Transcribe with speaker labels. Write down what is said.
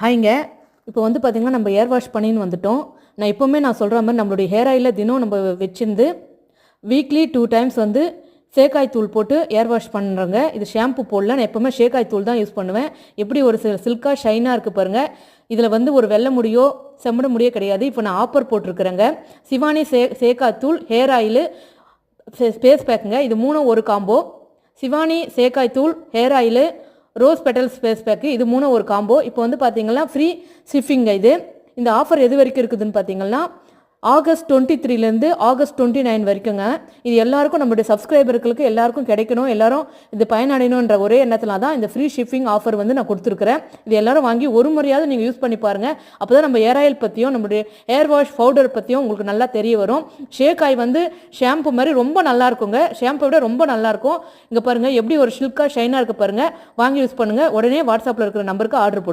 Speaker 1: ஹாய்ங்க. இப்போ வந்து பார்த்திங்கன்னா நம்ம ஏர் வாஷ் பண்ணின்னு வந்துட்டோம். நான் எப்போவுமே சொல்கிற மாதிரி நம்மளுடைய ஹேர் ஆயிலில் தினம் நம்ம வச்சிருந்து வீக்லி 2 டைம்ஸ் வந்து சேக்காய் தூள் போட்டு ஏர் வாஷ் பண்ணுறேங்க. இது ஷாம்பு போடல, நான் எப்போவுமே சேக்காய் தூள் தான் யூஸ் பண்ணுவேன். எப்படி ஒரு சில்காக ஷைனாக இருக்குது பாருங்கள். இதில் வந்து ஒரு வெள்ளை முடியோ செம்மட முடியோ கிடையாது. இப்போ நான் ஆஃபர் போட்டிருக்கிறேங்க. சிவானி சேக்காய் தூள், ஹேர் ஆயிலு, ஃபேஸ் பேக்குங்க. இது மூணும் ஒரு காம்போ. சிவானி சேக்காய் தூள், hair oil, rose petals face pack, இது மூணும் ஒரு காம்போ. இப்போ வந்து பார்த்தீங்கன்னா ஃப்ரீ ஷிப்பிங்க. இந்த ஆஃபர் எது வரைக்கும் இருக்குதுன்னு பார்த்தீங்கன்னா ஆகஸ்ட் 23லேருந்து ஆகஸ்ட் 29 வரைக்குங்க. இது எல்லாருக்கும், நம்மளுடைய சப்ஸ்கிரைபர்களுக்கு எல்லாருக்கும் கிடைக்கணும், எல்லாரும் இது பயனடையணுன்ற ஒரே எண்ணத்தில் தான் இந்த ஃப்ரீ ஷிப்பிங் ஆஃபர் வந்து நான் கொடுத்துருக்குறேன். இது எல்லாரும் வாங்கி ஒரு முறையாவது நீங்கள் யூஸ் பண்ணி பாருங்கள். அப்போ தான் நம்ம ஏர் ஆயில் பற்றியும் நம்மளுடைய ஹேர் வாஷ் பவுடர் பற்றியும் உங்களுக்கு நல்லா தெரிய வரும். ஷேக்காய் வந்து ஷாம்பு மாதிரி ரொம்ப நல்லா இருக்குங்க. ஷாம்பை விட ரொம்ப நல்லாயிருக்கும். இங்கே பாருங்கள் எப்படி ஒரு சில்காக ஷைனாக இருக்குது பாருங்கள். வாங்கி யூஸ் பண்ணுங்கள். உடனே வாட்ஸ்அப்பில் இருக்கிற நம்பருக்கு ஆர்டர் போடுங்க.